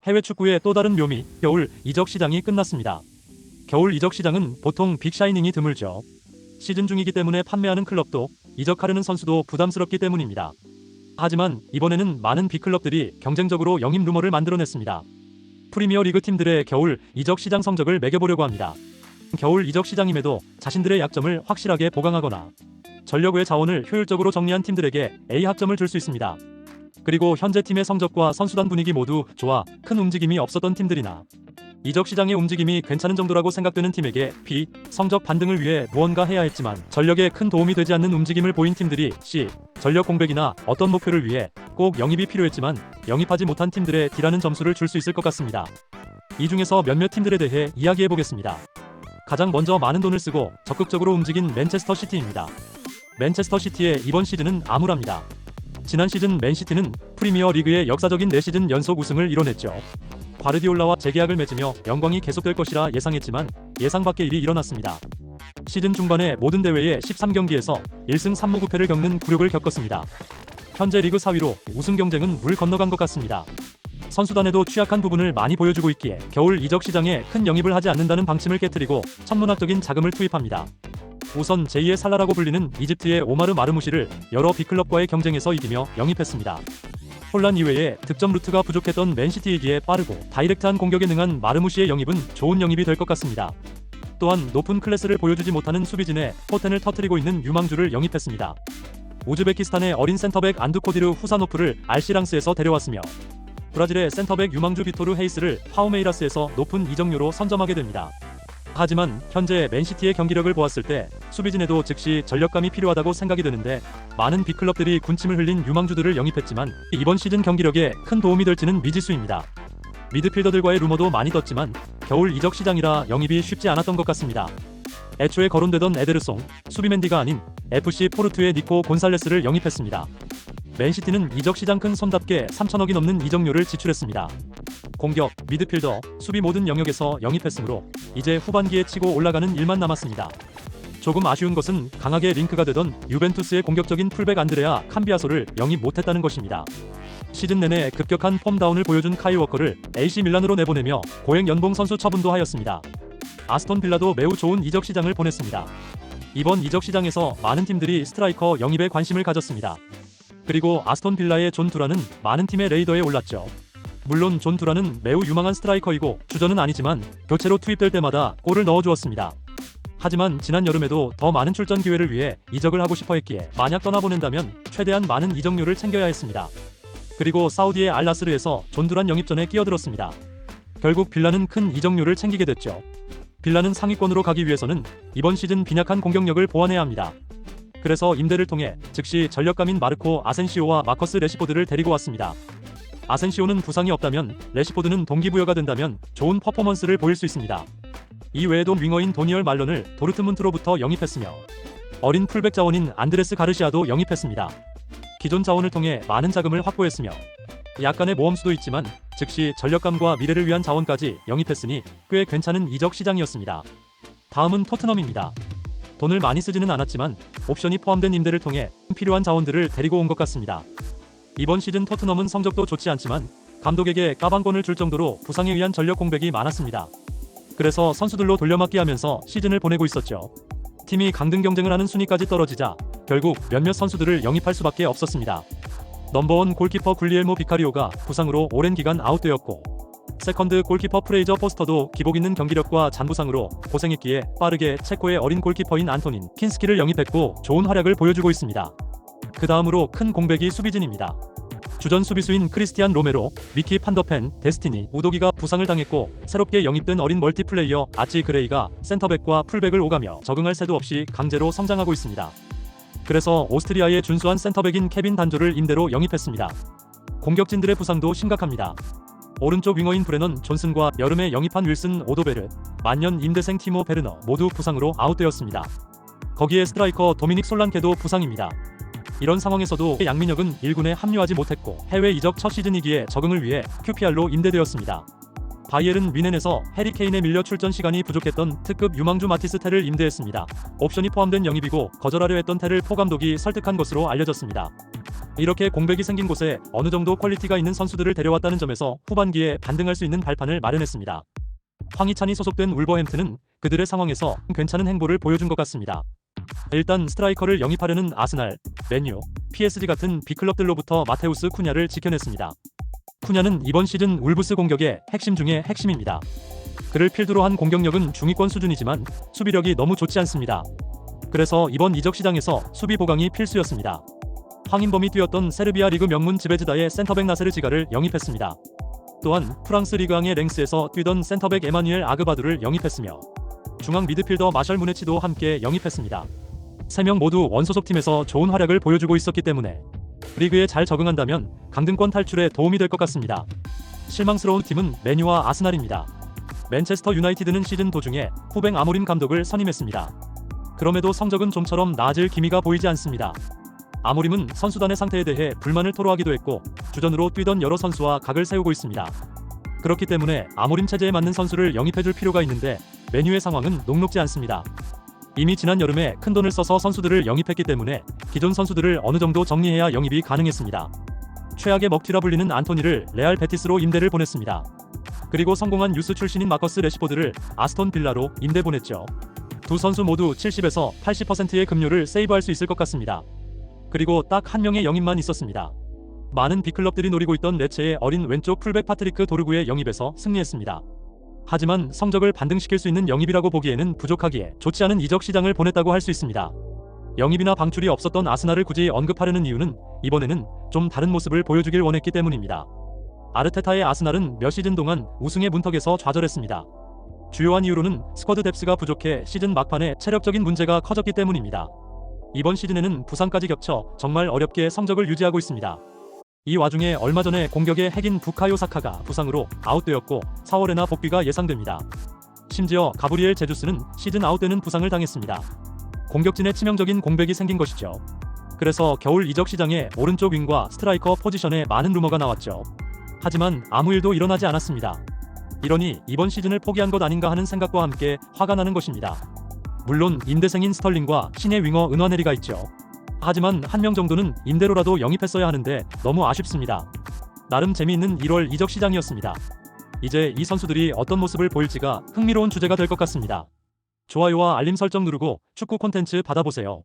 해외 축구의 또 다른 묘미, 겨울 이적 시장이 끝났습니다. 겨울 이적 시장은 보통 빅샤이닝이 드물죠. 시즌 중이기 때문에 판매하는 클럽도 이적하려는 선수도 부담스럽기 때문입니다. 하지만 이번에는 많은 빅클럽들이 경쟁적으로 영입 루머를 만들어냈습니다. 프리미어 리그 팀들의 겨울 이적 시장 성적을 매겨보려고 합니다. 겨울 이적 시장임에도 자신들의 약점을 확실하게 보강하거나 전력 외 자원을 효율적으로 정리한 팀들에게 A 합점을 줄 수 있습니다. 그리고 현재 팀의 성적과 선수단 분위기 모두 좋아 큰 움직임이 없었던 팀들이나 이적 시장의 움직임이 괜찮은 정도라고 생각되는 팀에게 B, 성적 반등을 위해 무언가 해야 했지만 전력에 큰 도움이 되지 않는 움직임을 보인 팀들이 C, 전력 공백이나 어떤 목표를 위해 꼭 영입이 필요했지만 영입하지 못한 팀들의 D라는 점수를 줄 수 있을 것 같습니다. 이 중에서 몇몇 팀들에 대해 이야기해보겠습니다. 가장 먼저 많은 돈을 쓰고 적극적으로 움직인 맨체스터 시티입니다. 맨체스터 시티의 이번 시즌은 암울합니다. 지난 시즌 맨시티는 프리미어 리그의 역사적인 4시즌 연속 우승을 이뤄냈죠. 과르디올라와 재계약을 맺으며 영광이 계속될 것이라 예상했지만 예상 밖의 일이 일어났습니다. 시즌 중반에 모든 대회의 13경기에서 1승 3무 9패를 겪는 굴욕을 겪었습니다. 현재 리그 4위로 우승 경쟁은 물 건너간 것 같습니다. 선수단에도 취약한 부분을 많이 보여주고 있기에 겨울 이적 시장에 큰 영입을 하지 않는다는 방침을 깨트리고 천문학적인 자금을 투입합니다. 우선 제2의 살라라고 불리는 이집트의 오마르 마르무시를 여러 빅클럽과의 경쟁에서 이기며 영입했습니다. 혼란 이외에 득점 루트가 부족했던 맨시티이기에 빠르고 다이렉트한 공격에 능한 마르무시의 영입은 좋은 영입이 될 것 같습니다. 또한 높은 클래스를 보여주지 못하는 수비진에 포텐을 터뜨리고 있는 유망주를 영입했습니다. 우즈베키스탄의 어린 센터백 안두코디르 후사노프를 알시랑스에서 데려왔으며 브라질의 센터백 유망주 비토르 헤이스를 파우메이라스에서 높은 이적료로 선점하게 됩니다. 하지만 현재 맨시티의 경기력을 보았을 때 수비진에도 즉시 전력감이 필요하다고 생각이 드는데 많은 빅클럽들이 군침을 흘린 유망주들을 영입했지만 이번 시즌 경기력에 큰 도움이 될지는 미지수입니다. 미드필더들과의 루머도 많이 떴지만 겨울 이적 시장이라 영입이 쉽지 않았던 것 같습니다. 애초에 거론되던 에데르송, 수비맨디가 아닌 FC 포르투의 니코 곤살레스를 영입했습니다. 맨시티는 이적 시장 큰 손답게 3천억이 넘는 이적료를 지출했습니다. 공격, 미드필더, 수비 모든 영역에서 영입했으므로 이제 후반기에 치고 올라가는 일만 남았습니다. 조금 아쉬운 것은 강하게 링크가 되던 유벤투스의 공격적인 풀백 안드레아 캄비아소를 영입 못했다는 것입니다. 시즌 내내 급격한 폼 다운을 보여준 카이 워커를 AC 밀란으로 내보내며 고액 연봉 선수 처분도 하였습니다. 아스톤 빌라도 매우 좋은 이적 시장을 보냈습니다. 이번 이적 시장에서 많은 팀들이 스트라이커 영입에 관심을 가졌습니다. 그리고 아스톤 빌라의 존 두란은 많은 팀의 레이더에 올랐죠. 물론 존 두란은 매우 유망한 스트라이커이고 주전은 아니지만 교체로 투입될 때마다 골을 넣어주었습니다. 하지만 지난 여름에도 더 많은 출전 기회를 위해 이적을 하고 싶어 했기에 만약 떠나보낸다면 최대한 많은 이적료를 챙겨야 했습니다. 그리고 사우디의 알나스르에서 존 두란 영입전에 끼어들었습니다. 결국 빌라는 큰 이적료를 챙기게 됐죠. 빌라는 상위권으로 가기 위해서는 이번 시즌 빈약한 공격력을 보완해야 합니다. 그래서 임대를 통해 즉시 전력감인 마르코 아센시오와 마커스 레시포드를 데리고 왔습니다. 아센시오는 부상이 없다면 레시포드는 동기부여가 된다면 좋은 퍼포먼스를 보일 수 있습니다. 이 외에도 윙어인 도니얼 말런을 도르트문트로부터 영입했으며 어린 풀백 자원인 안드레스 가르시아도 영입했습니다. 기존 자원을 통해 많은 자금을 확보했으며 약간의 모험수도 있지만 즉시 전력감과 미래를 위한 자원까지 영입했으니 꽤 괜찮은 이적 시장이었습니다. 다음은 토트넘입니다. 돈을 많이 쓰지는 않았지만 옵션이 포함된 임대를 통해 필요한 자원들을 데리고 온 것 같습니다. 이번 시즌 토트넘은 성적도 좋지 않지만 감독에게 까방권을 줄 정도로 부상에 의한 전력 공백이 많았습니다. 그래서 선수들로 돌려막기 하면서 시즌을 보내고 있었죠. 팀이 강등 경쟁을 하는 순위까지 떨어지자 결국 몇몇 선수들을 영입할 수밖에 없었습니다. 넘버원 골키퍼 굴리엘모 비카리오가 부상으로 오랜 기간 아웃되었고 세컨드 골키퍼 프레이저 포스터도 기복 있는 경기력과 잔부상으로 고생했기에 빠르게 체코의 어린 골키퍼인 안토닌 킨스키를 영입했고 좋은 활약을 보여주고 있습니다. 그 다음으로 큰 공백이 수비진입니다. 주전 수비수인 크리스티안 로메로, 미키 판더펜, 데스티니, 우도기가 부상을 당했고 새롭게 영입된 어린 멀티플레이어 아치 그레이가 센터백과 풀백을 오가며 적응할 새도 없이 강제로 성장하고 있습니다. 그래서 오스트리아의 준수한 센터백인 케빈 단조를 임대로 영입했습니다. 공격진들의 부상도 심각합니다. 오른쪽 윙어인 브레넌 존슨과 여름에 영입한 윌슨 오도베르, 만년 임대생 티모 베르너 모두 부상으로 아웃되었습니다. 거기에 스트라이커 도미닉 솔란케도 부상입니다. 이런 상황에서도 양민혁은 1군에 합류하지 못했고 해외 이적 첫 시즌이기에 적응을 위해 QPR로 임대되었습니다. 바이에른 뮌헨에서 해리 케인에 밀려 출전 시간이 부족했던 특급 유망주 마티스 텔을 임대했습니다. 옵션이 포함된 영입이고 거절하려 했던 텔을 포 감독이 설득한 것으로 알려졌습니다. 이렇게 공백이 생긴 곳에 어느 정도 퀄리티가 있는 선수들을 데려왔다는 점에서 후반기에 반등할 수 있는 발판을 마련했습니다. 황희찬이 소속된 울버햄튼은 그들의 상황에서 괜찮은 행보를 보여준 것 같습니다. 일단 스트라이커를 영입하려는 아스날, 맨유, PSG 같은 빅클럽들로부터 마테우스 쿠냐를 지켜냈습니다. 쿠냐는 이번 시즌 울브스 공격의 핵심 중의 핵심입니다. 그를 필두로 한 공격력은 중위권 수준이지만 수비력이 너무 좋지 않습니다. 그래서 이번 이적 시장에서 수비 보강이 필수였습니다. 황인범이 뛰었던 세르비아 리그 명문 지베즈다의 센터백 나세르 지가를 영입했습니다. 또한 프랑스 리그앙의 랭스에서 뛰던 센터백 에마뉘엘 아그바두를 영입했으며 중앙 미드필더 마셜 무네치도 함께 영입했습니다. 3명 모두 원소속팀에서 좋은 활약을 보여주고 있었기 때문에 리그에 잘 적응한다면 강등권 탈출에 도움이 될 것 같습니다. 실망스러운 팀은 맨유와 아스날입니다. 맨체스터 유나이티드는 시즌 도중에 후뱅 아모림 감독을 선임했습니다. 그럼에도 성적은 좀처럼 나아질 기미가 보이지 않습니다. 아모림은 선수단의 상태에 대해 불만을 토로하기도 했고 주전으로 뛰던 여러 선수와 각을 세우고 있습니다. 그렇기 때문에 아모림 체제에 맞는 선수를 영입해줄 필요가 있는데 맨유의 상황은 녹록지 않습니다. 이미 지난 여름에 큰돈을 써서 선수들을 영입했기 때문에 기존 선수들을 어느 정도 정리해야 영입이 가능했습니다. 최악의 먹튀라 불리는 안토니를 레알 베티스로 임대를 보냈습니다. 그리고 성공한 유스 출신인 마커스 레시포드를 아스톤 빌라로 임대 보냈죠. 두 선수 모두 70에서 80%의 급료를 세이브할 수 있을 것 같습니다. 그리고 딱 한 명의 영입만 있었습니다. 많은 빅클럽들이 노리고 있던 레체의 어린 왼쪽 풀백 파트리크 도르구의 영입에서 승리했습니다. 하지만 성적을 반등시킬 수 있는 영입이라고 보기에는 부족하기에 좋지 않은 이적 시장을 보냈다고 할 수 있습니다. 영입이나 방출이 없었던 아스날을 굳이 언급하려는 이유는 이번에는 좀 다른 모습을 보여주길 원했기 때문입니다. 아르테타의 아스날은 몇 시즌 동안 우승의 문턱에서 좌절했습니다. 주요한 이유로는 스쿼드 뎁스가 부족해 시즌 막판에 체력적인 문제가 커졌기 때문입니다. 이번 시즌에는 부상까지 겹쳐 정말 어렵게 성적을 유지하고 있습니다. 이 와중에 얼마 전에 공격의 핵인 부카요 사카가 부상으로 아웃되었고 4월에나 복귀가 예상됩니다. 심지어 가브리엘 제주스는 시즌 아웃되는 부상을 당했습니다. 공격진에 치명적인 공백이 생긴 것이죠. 그래서 겨울 이적 시장에 오른쪽 윙과 스트라이커 포지션에 많은 루머가 나왔죠. 하지만 아무 일도 일어나지 않았습니다. 이러니 이번 시즌을 포기한 것 아닌가 하는 생각과 함께 화가 나는 것입니다. 물론 임대생인 스털링과 신예 윙어 은화네리가 있죠. 하지만 한 명 정도는 임대로라도 영입했어야 하는데 너무 아쉽습니다. 나름 재미있는 1월 이적 시장이었습니다. 이제 이 선수들이 어떤 모습을 보일지가 흥미로운 주제가 될 것 같습니다. 좋아요와 알림 설정 누르고 축구 콘텐츠 받아보세요.